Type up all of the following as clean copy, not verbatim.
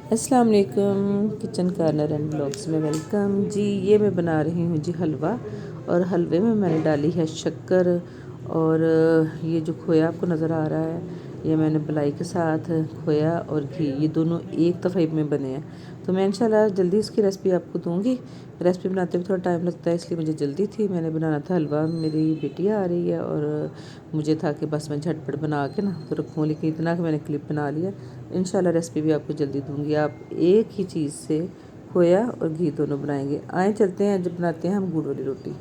अस्सलाम वालेकुम, kitchen corner and blogs में वेलकम जी। ये मैं बना रही हूँ जी हलवा, और हलवे में मैंने डाली है शक्कर, और ये जो खोया आपको नज़र आ रहा है ये मैंने मलाई के साथ खोया और घी, ये दोनों एक दफ़े में बने हैं। तो मैं इंशाल्लाह जल्दी इसकी रेसिपी आपको दूँगी। रेसिपी बनाते हुए थोड़ा टाइम लगता है, इसलिए मुझे जल्दी थी, मैंने बनाना था हलवा। मेरी बेटी आ रही है और मुझे था कि बस मैं झटपट बना के ना तो रखूँ, लेकिन इतना कि मैंने क्लिप बना लिया। इंशाल्लाह रेसिपी भी आपको जल्दी दूँगी। आप एक ही चीज़ से खोया और घी दोनों बनाएंगे। आए चलते हैं, जब बनाते हैं हम गुड़ वाली रोटी।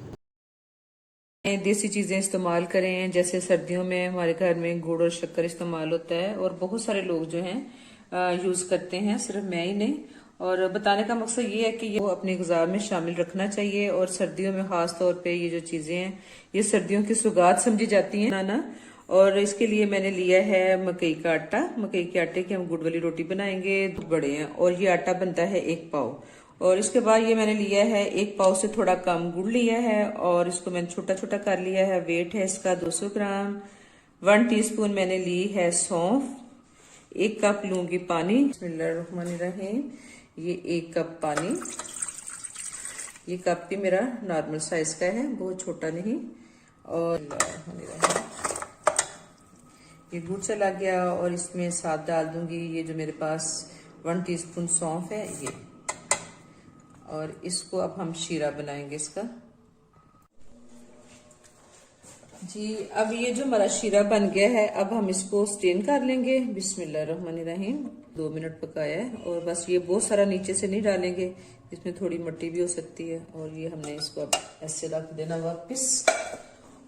देसी चीज़ें इस्तेमाल करें, जैसे सर्दियों में हमारे घर में गुड़ और शक्कर इस्तेमाल होता है और बहुत सारे लोग जो हैं यूज़ करते हैं, सिर्फ मैं ही नहीं। और बताने का मकसद ये है कि ये वो अपनी ग़िज़ा में शामिल रखना चाहिए, और सर्दियों में ख़ास तौर पे ये जो चीज़ें हैं ये सर्दियों की सुगात समझी जाती हैं ना। और इसके लिए मैंने लिया है मकई का आटा। मकई के आटे की हम गुड़ वाली रोटी बनाएंगे, बड़े हैं, और ये आटा बनता है 1 पाव। और इसके बाद ये मैंने लिया है 1 पाव से थोड़ा कम गुड़ लिया है, और इसको मैंने छोटा छोटा कर लिया है। वेट है इसका 200 ग्राम। 1 टीस्पून मैंने ली है सौंफ। 1 कप लूंगी पानी। बिस्मिल्लाहिर्रहमानिर्रहीम। ये 1 कप पानी। ये कप भी मेरा नॉर्मल साइज का है, बहुत छोटा नहीं। और ये गुड़ चला गया, और इसमें साथ डाल दूंगी ये जो मेरे पास 1 टीस्पून सौंफ है ये। और इसको अब हम शीरा बनाएंगे इसका जी। अब ये जो हमारा शीरा बन गया है, अब हम इसको स्टेन कर लेंगे। बिस्मिल्लाहिर्रहमानिर्रहीम। 2 मिनट पकाया है, और बस ये बहुत सारा नीचे से नहीं डालेंगे, इसमें थोड़ी मिट्टी भी हो सकती है। और ये हमने इसको अब ऐसे रख देना वापस।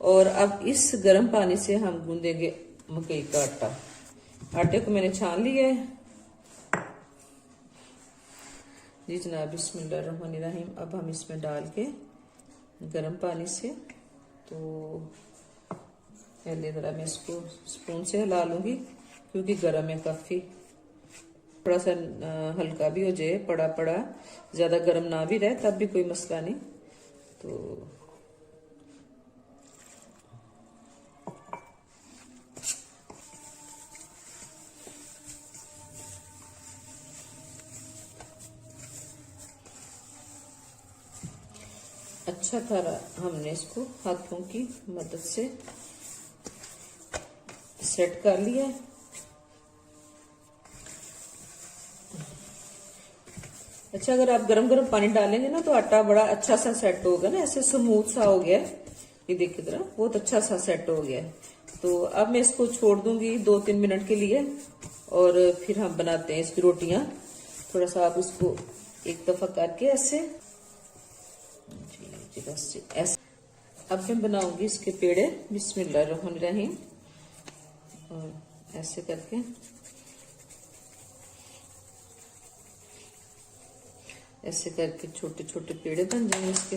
और अब इस गर्म पानी से हम गूंदेंगे मकई का आटा। आटे को मैंने छान लिया है जी जनाब। बिस्मिल्लाहिर्रहमानिर्रहीम। अब हम इसमें डाल के गर्म पानी से, तो पहले ज़रा मैं इसको स्पून से हिला लूँगी, क्योंकि गर्म है काफ़ी। थोड़ा सा हल्का भी हो जाए, पड़ा पड़ा, ज़्यादा गर्म ना भी रहे तब भी कोई मसला नहीं। तो अच्छा था, हमने इसको हाथों की मदद से सेट कर लिया है। अच्छा, अगर आप गरम गरम पानी डालेंगे ना तो आटा बड़ा अच्छा सा सेट होगा ना, ऐसे स्मूथ सा हो गया है। ये देखिए जरा, बहुत अच्छा सा सेट हो गया है। तो अब मैं इसको छोड़ दूंगी 2-3 मिनट के लिए, और फिर हम बनाते हैं इसकी रोटियां। थोड़ा सा आप इसको एक दफा करके ऐसे जी बस ऐसे। अब मैं बनाऊंगी इसके पेड़े। बिस्मिल्लाहिर्रहमानिर्रहीम। और ऐसे करके ऐसे करके छोटे छोटे पेड़े बन जाएंगे इसके।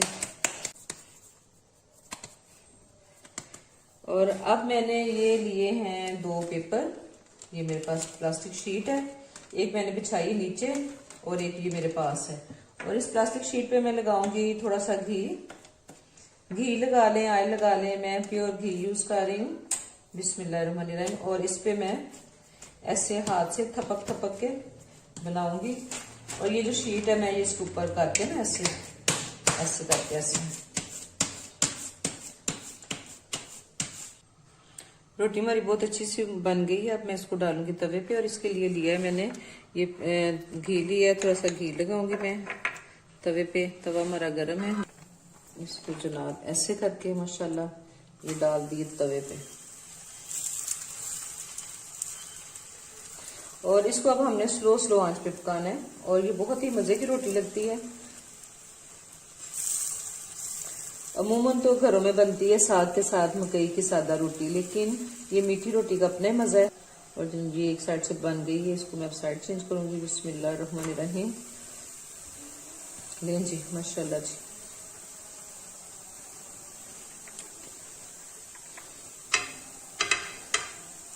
और अब मैंने ये लिए हैं 2 पेपर। ये मेरे पास प्लास्टिक शीट है, एक मैंने बिछाई नीचे, और एक ये मेरे पास है। और इस प्लास्टिक शीट पे मैं लगाऊंगी थोड़ा सा घी। घी लगा लें, ऑयल लगा लें, मैं प्योर घी यूज कर रही हूँ। बिस्मिल्लाहिर्रहमानिर्रहीम। और इस पे मैं ऐसे हाथ से थपक थपक के बनाऊंगी। और ये जो शीट है मैं ये इसके ऊपर करके ना ऐसे ऐसे करके ऐसे। रोटी हमारी बहुत अच्छी सी बन गई है। अब मैं इसको डालूंगी तवे पे, और इसके लिए लिया है मैंने ये घी लिया है। थोड़ा सा घी लगाऊंगी मैं तवे पे। तवा हमारा गर्म है। इसको जनाब ऐसे करके माशाल्लाह ये डाल दिए तवे पे। और इसको अब हमने स्लो स्लो आंच पे पकाना है, और ये बहुत ही मजे की रोटी लगती है। अमूमन तो घरों में बनती है साग के साथ मकई की सादा रोटी, लेकिन ये मीठी रोटी का अपना ही मजा है। और ये एक साइड से बन गई है, इसको मैं अब साइड चेंज करूंगी। बिस्मिल्लाहिर्रहमानिर्रहीम। लें जी माशाल्लाह जी।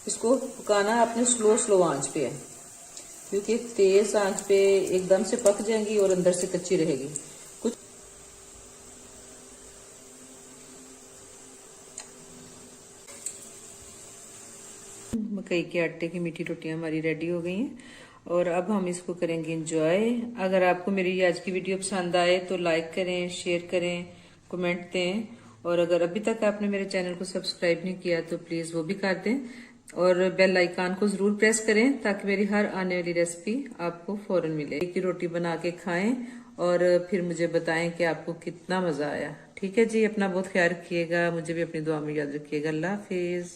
इसको पकाना आपने स्लो स्लो आंच पे है, क्योंकि तेज आंच पे एकदम से पक जाएंगी और अंदर से कच्ची रहेगी। कुछ मकई के आटे की मीठी रोटियां हमारी रेडी हो गई हैं। और अब हम इसको करेंगे इंजॉय। अगर आपको मेरी आज की वीडियो पसंद आए तो लाइक करें, शेयर करें, कमेंट दें। और अगर अभी तक आपने मेरे चैनल को सब्सक्राइब नहीं किया तो प्लीज वो भी कर दें और बेल आइकन को जरूर प्रेस करें ताकि मेरी हर आने वाली रेसिपी आपको फौरन मिले। एक ही रोटी बना के खाएं और फिर मुझे बताएं कि आपको कितना मजा आया। ठीक है जी, अपना बहुत ख्याल रखिएगा, मुझे भी अपनी दुआ में याद रखिएगा। अल्लाह हाफिज।